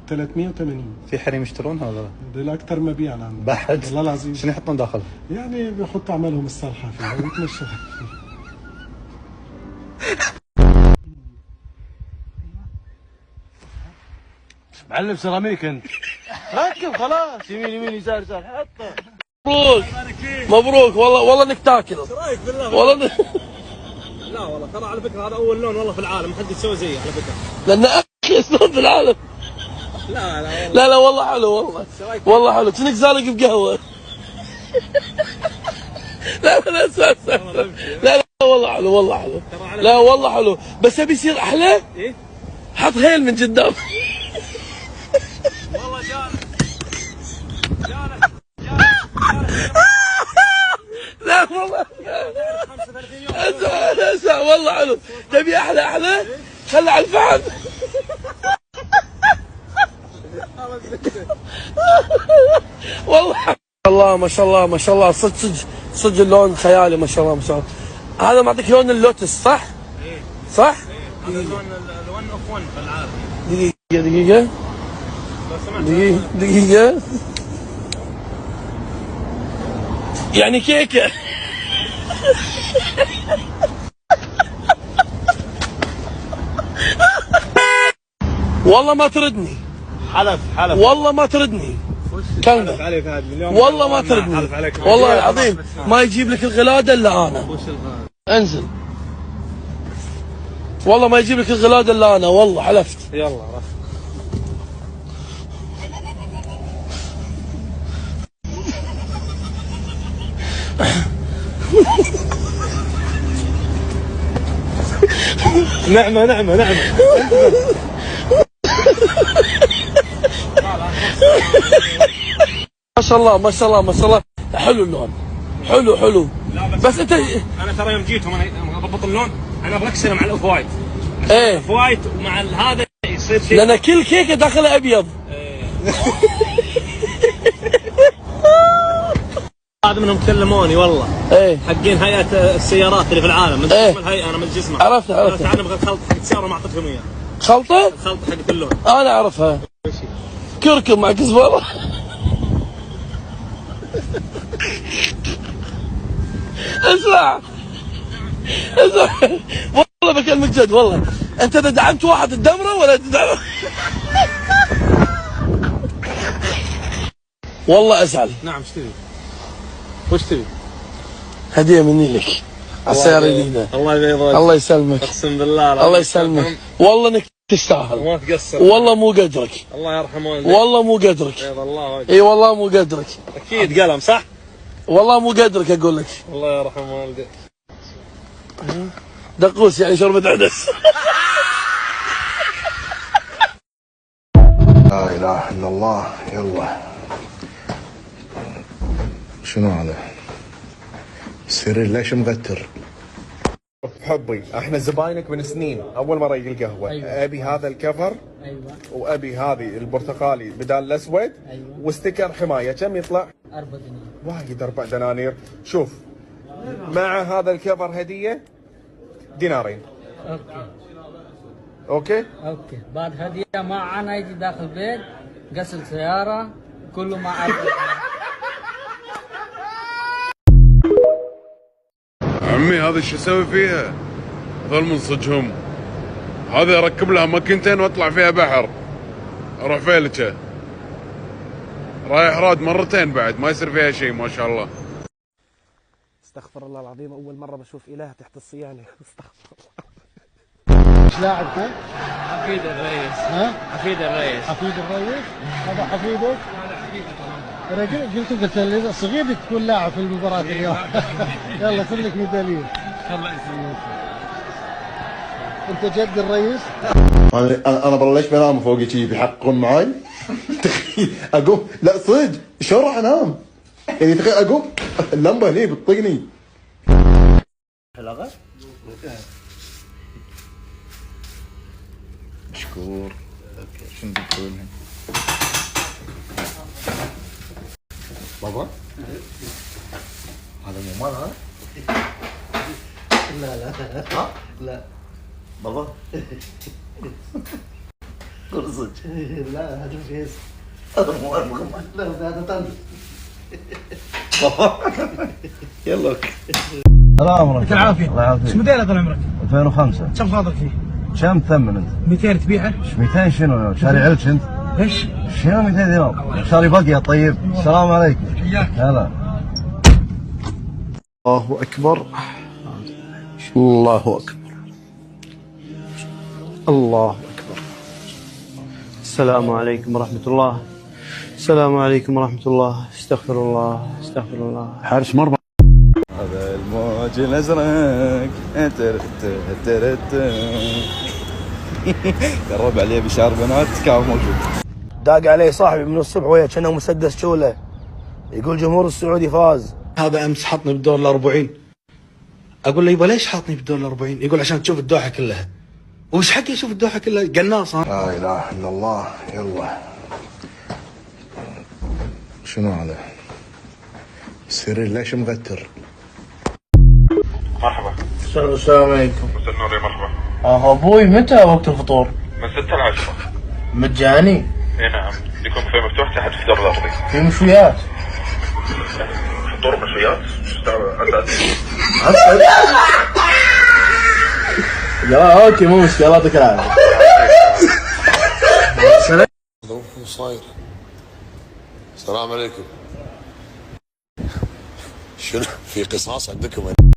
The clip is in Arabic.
380. في حريم يشترونها ولا لا؟ دول اكثر مبيعا عندنا بعد والله العظيم. شنو يحطون داخل؟ يعني بيحطوا عملهم الصالحه فيها ويتمشوا. معلم سيراميك انت. ركب خلاص، يمين يمين يسار يسار حطه. مبروك مبروك والله انك تاكل. ايش رايك بالله؟ والله لا والله ترى على فكره هذا اول لون والله في العالم ما حد يسوي زيه على فكره. لان اخيس لون في العالم. لا والله. لا والله حلو والله. والله حلو كأنك زالق بقهوه. لا اسمع. لا والله حلو والله حلو. لا والله حلو بس ابي يصير احلى. ايه؟ حط هيل من قدام. والله جانك لا والله اسمع والله حلو. تبي احلى خلي على الفحم. والله الله ما شاء الله ما شاء الله صدق اللون خيالي ما شاء الله ما شاء الله. هذا معطيك لون اللوتس صح؟ ايه صح؟ هذا لون اوف 1 في العالم. دقيقة لو سمحت دقيقة يعني كيكة. والله ما تردني. حلف والله ما تردني. حلف عليك هذا اليوم والله ما تردني. والله العظيم ما يجيب لك الغلادة الا انا. وش الغالي؟ انزل. والله ما يجيب لك الغلادة الا انا والله حلفت. يلا رف. نعمة ما شاء الله ما شاء الله ما شاء الله حلو اللون حلو بس انت انا ترى يوم جيتهم انا اضبط اللون انا ابغى اكسره مع الاوف وايت. ايه اوف وايت ومع هذا يصير شيء. لان كل كيكه داخلها ابيض. هذا منهم كلموني والله. ايه حقين هيئة السيارات اللي في العالم من إيه. اسم الهيئة انا من جسمها. عرفت انا ابغى الخلط حق السيارة ما اعطيتهم اياه. خلطه؟ الخلط حق اللون. انا اعرفها. كركم مع كزبره. اسمع والله بكلمك جد والله انت اذا دعمت واحد تدمره ولا تدعمه؟ والله ازعل. نعم ايش تبي؟ وش تبي؟ هديه مني لك على السياره الجديده. الله يبيض الله يسلمك. اقسم بالله الله يسلمك والله انك تستاهل. ما تقصر. والله مو قدرك. الله يرحمه والديك. والله مو قدرك. بيض الله وجهك. اي والله مو قدرك. اكيد قلم صح؟ والله مو قدرك اقول لك. الله يرحم والديك. دقوس يعني شربة عدس. لا اله الا الله. يلا شنو هذا؟ السرير ليش مغتر؟ حبي احنا زباينك من سنين اول مره يجي القهوه. أيوة. ابي هذا الكفر. ايوه. وابي هذه البرتقالي بدال الاسود. ايوه. وستيكر حمايه كم يطلع؟ 4 دنانير. وايد 4 دنانير. شوف مع هذا الكفر هديه دينارين. اوكي اوكي بعد هديه معنا يجي داخل بيت غسل سياره كله مع 4. عمي هذا شو اسوي فيها؟ ظل من صجهم. هذا اركب لها ماكينتين واطلع فيها بحر. اروح فيلكه. رايح راد مرتين بعد ما يصير فيها شيء ما شاء الله. استغفر الله العظيم اول مره بشوف اله تحت الصيانه. استغفر الله. ايش لاعبك؟ حفيد الرئيس. ها؟ حفيد الرئيس. حفيد الرئيس؟ هذا حفيدك؟ هذا حفيدي طبعا. انا قلت لك صغيرك تكون لاعب في المباراه اليوم. يلا خذ لك ميداليه. الله يسلمك. انت جد الرئيس؟ انا والله ليش بنام فوقي شي بيحققون معاي؟ تخيل اقوم لا صدق شلون راح انام؟ يعني تخيل اقوم اللمبه هني بتطقني. حلقه؟ مشكور. شنو تقول لهم؟ بابا؟ هذا مو مال هذا؟ لا ها؟ لا بابا صدق. لا هذا فيس. هذا مو لا هذا طن. يلا. السلام عليكم. يعطيك العافيه. الله يعافيك. ايش موديل طال عمرك؟ 2005. كم فاضل فيه؟ كم ثمن انت؟ 200 تبيعه؟ ايش 200 شنو؟ شاري علش انت؟ ايش؟ شنو 200 دينار؟ شاري بقيه طيب. السلام عليكم. حياك. هلا. الله اكبر. الله اكبر. الله اكبر. السلام عليكم ورحمه الله. السلام عليكم ورحمه الله. استغفر الله استغفر الله. حارس مرمى. هذا الموج الازرق قرب عليه بشار بنات كان موجود. داق علي صاحبي من الصبح وياه كانه مسدس شوله يقول جمهور السعودي فاز. هذا امس حطني بالدور ال40. اقول له يبا ليش حاطني بالدور ال40؟ يقول عشان تشوف الدوحه كلها. وش حقي اشوف الدوحه كلها؟ قناص. لا اله الا الله. يلا شنو هذا؟ السرير ليش مغتر؟ مرحبا. السلام عليكم. مساء النور يا مرحبا. ابوي متى وقت الفطور؟ من 6 ل 10. مجاني؟ اي نعم، يكون بوفيه مفتوح تحت في الدور الارضي. في مشويات؟ فطور مشويات؟ لا اوكي مو مشكلة. الله يعطيك العافية. صاير. السلام عليكم. شنو في قصاص عندكم؟